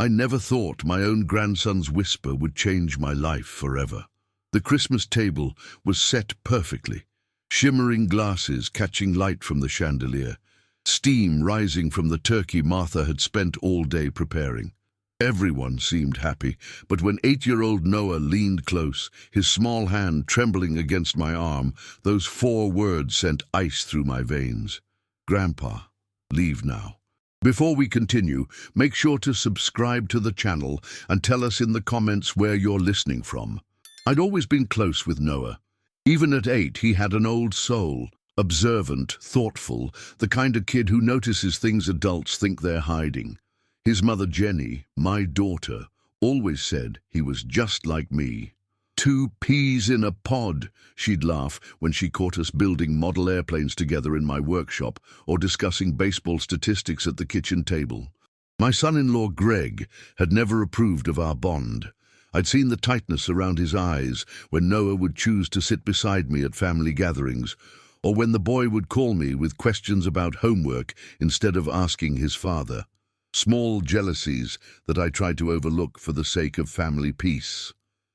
I never thought my own grandson's whisper would change my life forever. The Christmas table was set perfectly, shimmering glasses catching light from the chandelier, steam rising from the turkey Martha had spent all day preparing. Everyone seemed happy, but when 8-year-old Noah leaned close, his small hand trembling against my arm, those 4 words sent ice through my veins. "Grandpa, leave now." Before we continue, make sure to subscribe to the channel and tell us in the comments where you're listening from. I'd always been close with Noah. Even at 8, he had an old soul, observant, thoughtful, the kind of kid who notices things adults think they're hiding. His mother Jenny, my daughter, always said he was just like me. 2 peas in a pod, she'd laugh when she caught us building model airplanes together in my workshop or discussing baseball statistics at the kitchen table. My son-in-law Greg had never approved of our bond. I'd seen the tightness around his eyes when Noah would choose to sit beside me at family gatherings, or when the boy would call me with questions about homework instead of asking his father. Small jealousies that I tried to overlook for the sake of family peace.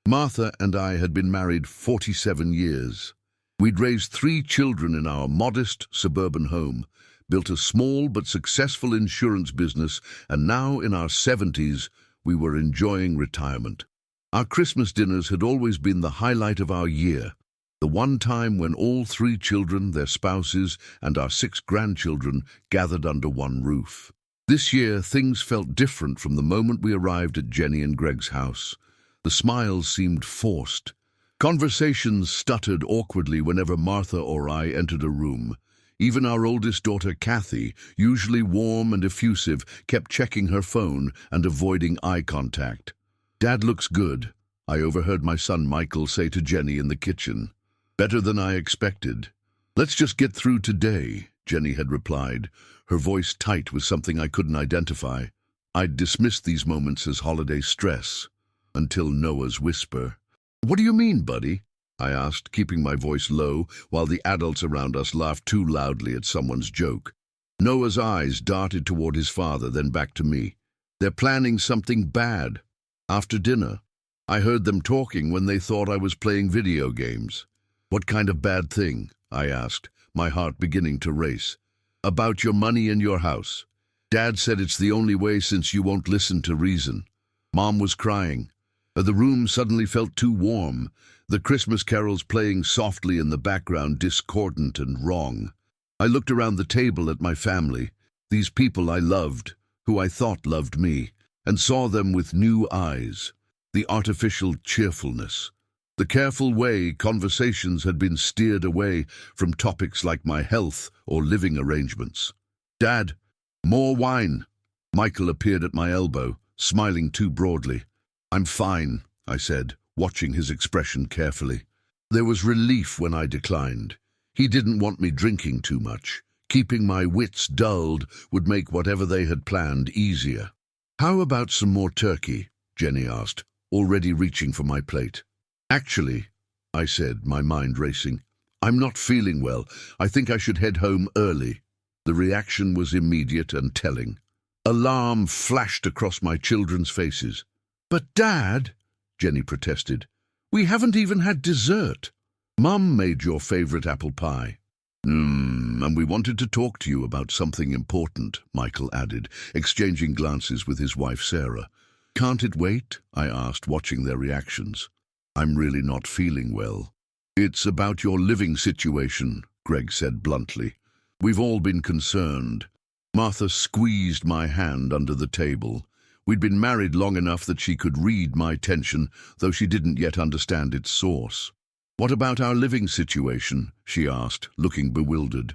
Martha and I had been married 47 years. We'd raised 3 children in our modest suburban home, built a small but successful insurance business, and now in our 70s, we were enjoying retirement. Our Christmas dinners had always been the highlight of our year, the one time when all 3 children, their spouses, and our 6 grandchildren gathered under one roof. This year, things felt different from the moment we arrived at Jenny and Greg's house. The smiles seemed forced. Conversations stuttered awkwardly whenever Martha or I entered a room. Even our oldest daughter, Kathy, usually warm and effusive, kept checking her phone and avoiding eye contact. "Dad looks good," I overheard my son Michael say to Jenny in the kitchen. "Better than I expected." "Let's just get through today," Jenny had replied, her voice tight with something I couldn't identify. I'd dismissed these moments as holiday stress, until Noah's whisper. "What do you mean, buddy?" I asked, keeping my voice low while the adults around us laughed too loudly at someone's joke. Noah's eyes darted toward his father, then back to me. "They're planning something bad. After dinner, I heard them talking when they thought I was playing video games." "What kind of bad thing?" I asked, my heart beginning to race. "About your money in your house. Dad said it's the only way since you won't listen to reason." Mom was crying. The room suddenly felt too warm, the Christmas carols playing softly in the background, discordant and wrong. I looked around the table at my family, these people I loved, who I thought loved me, and saw them with new eyes. The artificial cheerfulness, the careful way conversations had been steered away from topics like my health or living arrangements. "Dad, more wine." Michael appeared at my elbow, smiling too broadly. "I'm fine," I said, watching his expression carefully. There was relief when I declined. He didn't want me drinking too much. Keeping my wits dulled would make whatever they had planned easier. "How about some more turkey?" Jenny asked, already reaching for my plate. "Actually," I said, my mind racing, "I'm not feeling well. I think I should head home early." The reaction was immediate and telling. Alarm flashed across my children's faces. "But Dad," Jenny protested, "we haven't even had dessert." "Mum made your favorite apple pie." And we wanted to talk to you about something important," Michael added, exchanging glances with his wife Sarah. "Can't it wait?" I asked, watching their reactions. "I'm really not feeling well." "It's about your living situation," Greg said bluntly. "We've all been concerned." Martha squeezed my hand under the table. We'd been married long enough that she could read my tension, though she didn't yet understand its source. "What about our living situation?" she asked, looking bewildered.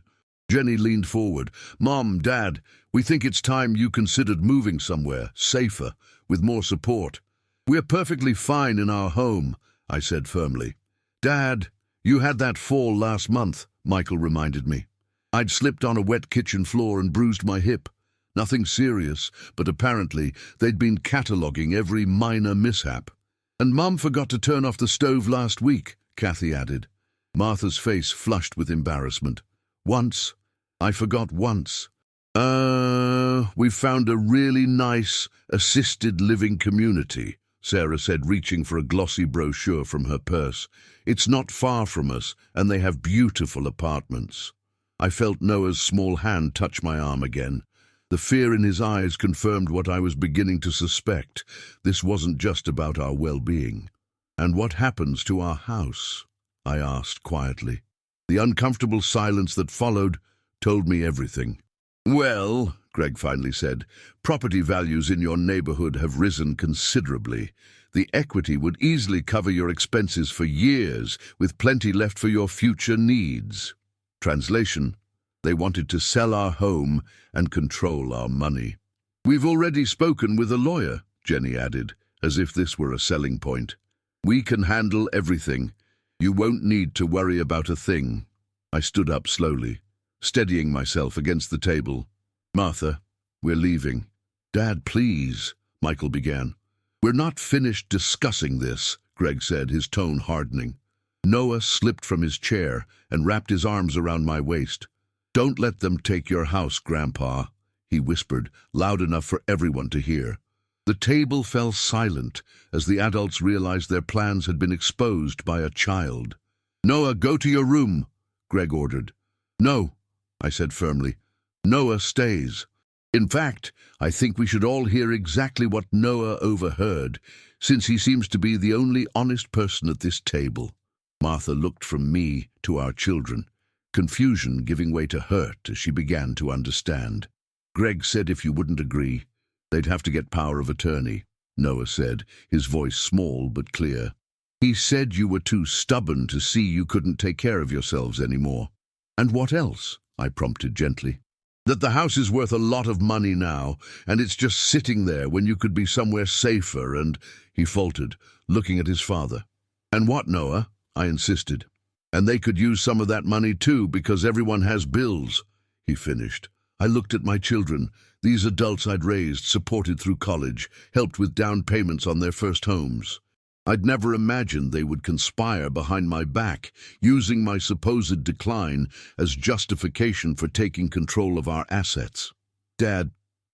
Jenny leaned forward. "Mom, Dad, we think it's time you considered moving somewhere, safer, with more support." "We're perfectly fine in our home," I said firmly. "Dad, you had that fall last month," Michael reminded me. "I'd slipped on a wet kitchen floor and bruised my hip. Nothing serious, but apparently they'd been cataloguing every minor mishap. And Mum forgot to turn off the stove last week," Kathy added. Martha's face flushed with embarrassment. "Once. I forgot once." We've found a really nice assisted living community, Sarah said, reaching for a glossy brochure from her purse. It's not far from us, and they have beautiful apartments. I felt Noah's small hand touch my arm again. The fear in his eyes confirmed what I was beginning to suspect. This wasn't just about our well-being. "And what happens to our house?" I asked quietly. The uncomfortable silence that followed told me everything. "Well," Greg finally said, "property values in your neighborhood have risen considerably. The equity would easily cover your expenses for years, with plenty left for your future needs." Translation: they wanted to sell our home and control our money. "We've already spoken with a lawyer," Jenny added, as if this were a selling point. "We can handle everything. You won't need to worry about a thing." I stood up slowly, steadying myself against the table. "Martha, we're leaving." "Dad, please," Michael began. "We're not finished discussing this," Greg said, his tone hardening. Noah slipped from his chair and wrapped his arms around my waist. "Don't let them take your house, Grandpa," he whispered, loud enough for everyone to hear. The table fell silent as the adults realized their plans had been exposed by a child. "Noah, go to your room," Greg ordered. "No," I said firmly. "Noah stays. In fact, I think we should all hear exactly what Noah overheard, since he seems to be the only honest person at this table." Martha looked from me to our children, confusion giving way to hurt as she began to understand. "Greg said if you wouldn't agree, they'd have to get power of attorney," Noah said, his voice small but clear. "He said you were too stubborn to see you couldn't take care of yourselves anymore." "And what else?" I prompted gently. "That the house is worth a lot of money now, and it's just sitting there when you could be somewhere safer and—" he faltered, looking at his father. "And what, Noah?" I insisted. "And they could use some of that money too, because everyone has bills," he finished. I looked at my children, these adults I'd raised, supported through college, helped with down payments on their first homes. I'd never imagined they would conspire behind my back, using my supposed decline as justification for taking control of our assets. "Dad,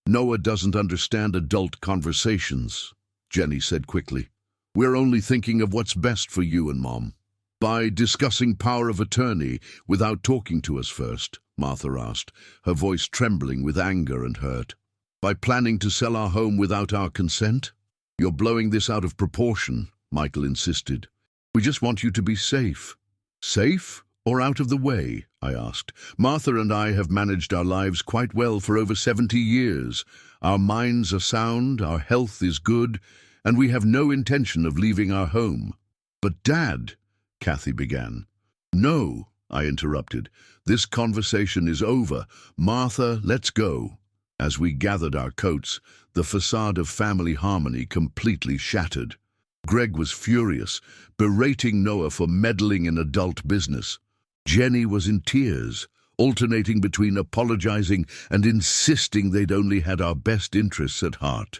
Noah doesn't understand adult conversations," Jenny said quickly. "We're only thinking of what's best for you and Mom." "By discussing power of attorney without talking to us first?" Martha asked, her voice trembling with anger and hurt. "By planning to sell our home without our consent?" "You're blowing this out of proportion," Michael insisted. "We just want you to be safe." "Safe or out of the way?" I asked. "Martha and I have managed our lives quite well for over 70 years. Our minds are sound, our health is good, and we have no intention of leaving our home." "But Dad," Kathy began. "No," I interrupted. "This conversation is over. Martha, let's go." As we gathered our coats, the facade of family harmony completely shattered. Greg was furious, berating Noah for meddling in adult business. Jenny was in tears, alternating between apologizing and insisting they'd only had our best interests at heart.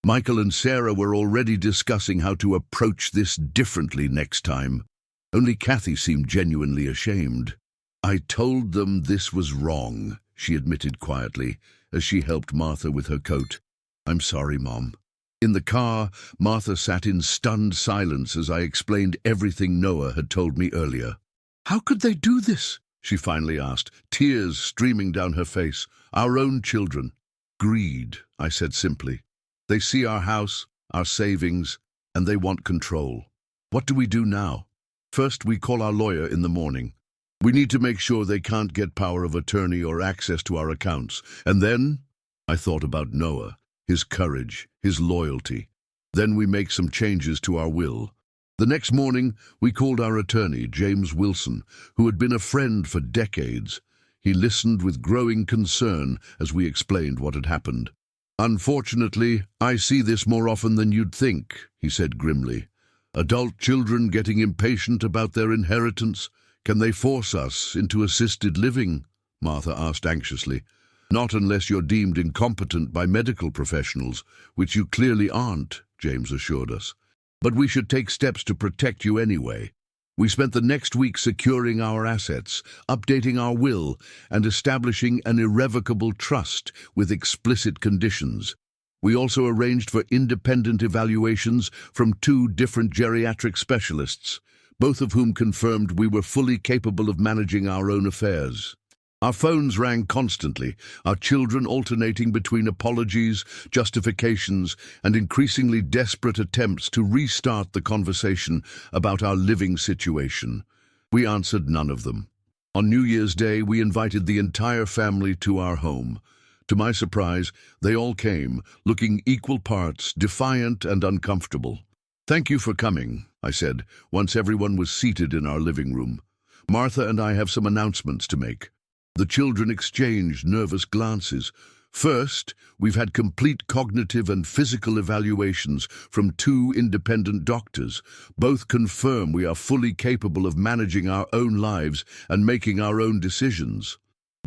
Michael and Sarah were already discussing how to approach this differently next time. Only Kathy seemed genuinely ashamed. "I told them this was wrong," she admitted quietly, as she helped Martha with her coat. "I'm sorry, Mom." In the car, Martha sat in stunned silence as I explained everything Noah had told me earlier. "How could they do this?" she finally asked, tears streaming down her face. "Our own children." "Greed," I said simply. "They see our house, our savings, and they want control. What do we do now?" "First, we call our lawyer in the morning. We need to make sure they can't get power of attorney or access to our accounts. And then," I thought about Noah, his courage, his loyalty. "Then we make some changes to our will." The next morning, we called our attorney, James Wilson, who had been a friend for decades. He listened with growing concern as we explained what had happened. "Unfortunately, I see this more often than you'd think," he said grimly. "Adult children getting impatient about their inheritance. Can they force us into assisted living?" Martha asked anxiously. "Not unless you're deemed incompetent by medical professionals, which you clearly aren't," James assured us. "But we should take steps to protect you anyway." We spent the next week securing our assets, updating our will, and establishing an irrevocable trust with explicit conditions. We also arranged for independent evaluations from 2 different geriatric specialists, both of whom confirmed we were fully capable of managing our own affairs. Our phones rang constantly, our children alternating between apologies, justifications, and increasingly desperate attempts to restart the conversation about our living situation. We answered none of them. On New Year's Day, we invited the entire family to our home. To my surprise, they all came, looking equal parts defiant and uncomfortable. "Thank you for coming," I said, once everyone was seated in our living room. "Martha and I have some announcements to make." The children exchanged nervous glances. "First, we've had complete cognitive and physical evaluations from 2 independent doctors. Both confirm we are fully capable of managing our own lives and making our own decisions."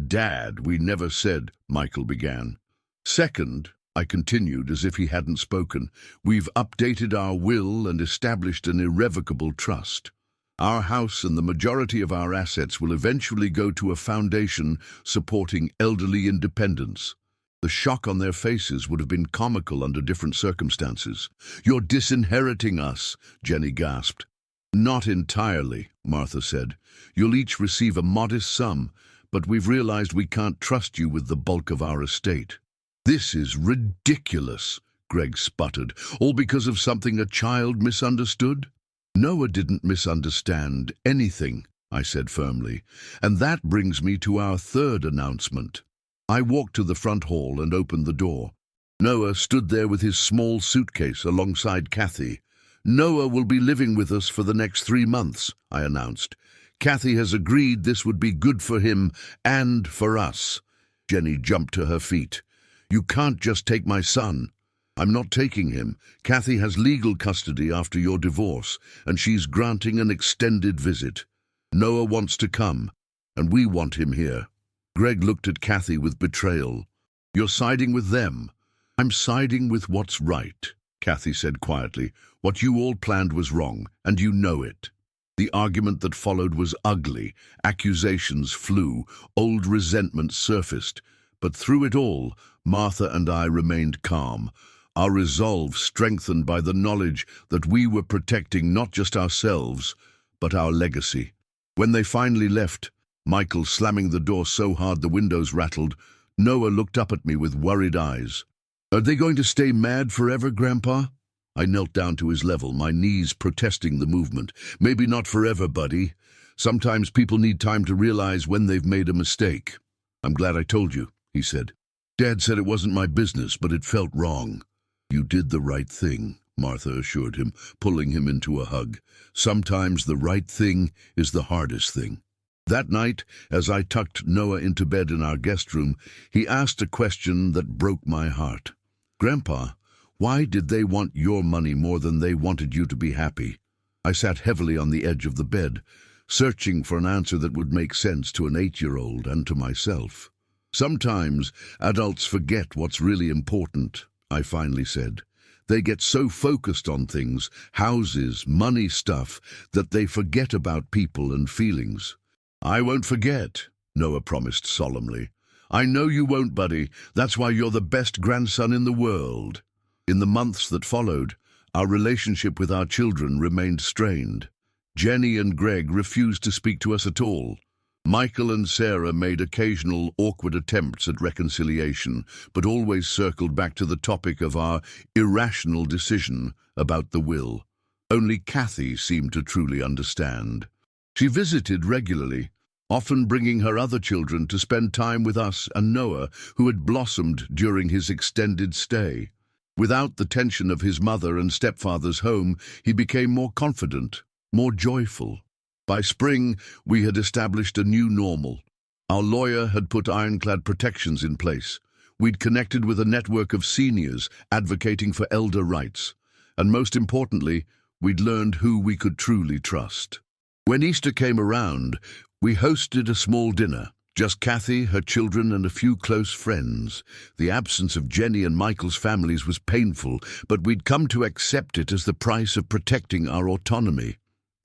"Dad, we never said," Michael began. "Second," I continued as if he hadn't spoken, "we've updated our will and established an irrevocable trust. Our house and the majority of our assets will eventually go to a foundation supporting elderly independence." The shock on their faces would have been comical under different circumstances. "You're disinheriting us," Jenny gasped. "Not entirely," Martha said. "You'll each receive a modest sum, but we've realized we can't trust you with the bulk of our estate." "This is ridiculous," Greg sputtered. "All because of something a child misunderstood?" "Noah didn't misunderstand anything," I said firmly. "And that brings me to our third announcement." I walked to the front hall and opened the door. Noah stood there with his small suitcase alongside Kathy. "Noah will be living with us for the next 3 months, I announced. "Kathy has agreed this would be good for him and for us." Jenny jumped to her feet. "You can't just take my son." "I'm not taking him. Kathy has legal custody after your divorce, and she's granting an extended visit. Noah wants to come, and we want him here." Greg looked at Kathy with betrayal. "You're siding with them." "I'm siding with what's right," Kathy said quietly. "What you all planned was wrong, and you know it." The argument that followed was ugly. Accusations flew, old resentment surfaced. But through it all, Martha and I remained calm, our resolve strengthened by the knowledge that we were protecting not just ourselves, but our legacy. When they finally left, Michael slamming the door so hard the windows rattled, Noah looked up at me with worried eyes. "Are they going to stay mad forever, Grandpa?" I knelt down to his level, my knees protesting the movement. "Maybe not forever, buddy. Sometimes people need time to realize when they've made a mistake." "I'm glad I told you," he said. "Dad said it wasn't my business, but it felt wrong." "You did the right thing," Martha assured him, pulling him into a hug. "Sometimes the right thing is the hardest thing." That night, as I tucked Noah into bed in our guest room, he asked a question that broke my heart. "Grandpa, why did they want your money more than they wanted you to be happy?" I sat heavily on the edge of the bed, searching for an answer that would make sense to an 8-year-old and to myself. "Sometimes adults forget what's really important," I finally said. "They get so focused on things, houses, money stuff, that they forget about people and feelings." "I won't forget," Noah promised solemnly. "I know you won't, buddy. That's why you're the best grandson in the world." In the months that followed, our relationship with our children remained strained. Jenny and Greg refused to speak to us at all. Michael and Sarah made occasional awkward attempts at reconciliation, but always circled back to the topic of our irrational decision about the will. Only Kathy seemed to truly understand. She visited regularly, often bringing her other children to spend time with us and Noah, who had blossomed during his extended stay. Without the tension of his mother and stepfather's home, he became more confident, more joyful. By spring, we had established a new normal. Our lawyer had put ironclad protections in place. We'd connected with a network of seniors advocating for elder rights. And most importantly, we'd learned who we could truly trust. When Easter came around, we hosted a small dinner. Just Kathy, her children, and a few close friends. The absence of Jenny and Michael's families was painful, but we'd come to accept it as the price of protecting our autonomy.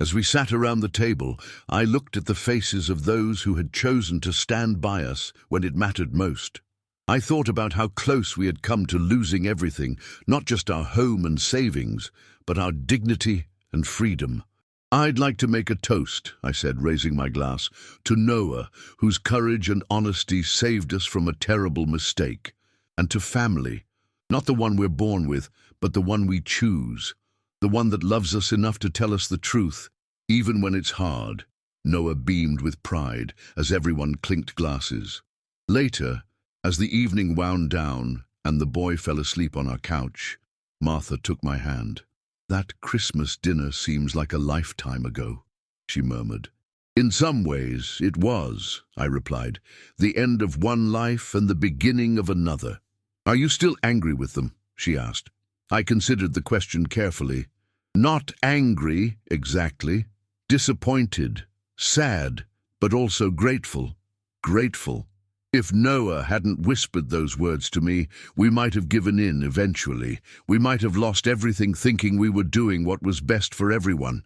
As we sat around the table, I looked at the faces of those who had chosen to stand by us when it mattered most. I thought about how close we had come to losing everything, not just our home and savings, but our dignity and freedom. "I'd like to make a toast," I said, raising my glass, "to Noah, whose courage and honesty saved us from a terrible mistake, and to family, not the one we're born with, but the one we choose, the one that loves us enough to tell us the truth, even when it's hard." Noah beamed with pride as everyone clinked glasses. Later, as the evening wound down and the boy fell asleep on our couch, Martha took my hand. "That Christmas dinner seems like a lifetime ago," she murmured. "In some ways, it was," I replied. "The end of one life and the beginning of another." "Are you still angry with them?" she asked. I considered the question carefully. "Not angry, exactly. Disappointed, sad, but also grateful. Grateful. If Noah hadn't whispered those words to me, we might have given in eventually. We might have lost everything thinking we were doing what was best for everyone."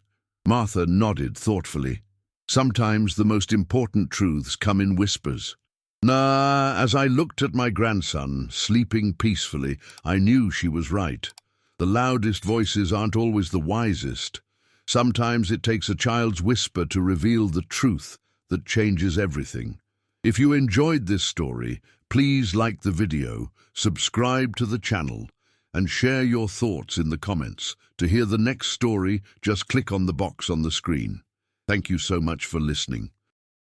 Martha nodded thoughtfully. "Sometimes the most important truths come in whispers." As I looked at my grandson, sleeping peacefully, I knew she was right. The loudest voices aren't always the wisest. Sometimes it takes a child's whisper to reveal the truth that changes everything. If you enjoyed this story, please like the video, subscribe to the channel, and share your thoughts in the comments. To hear the next story, just click on the box on the screen. Thank you so much for listening.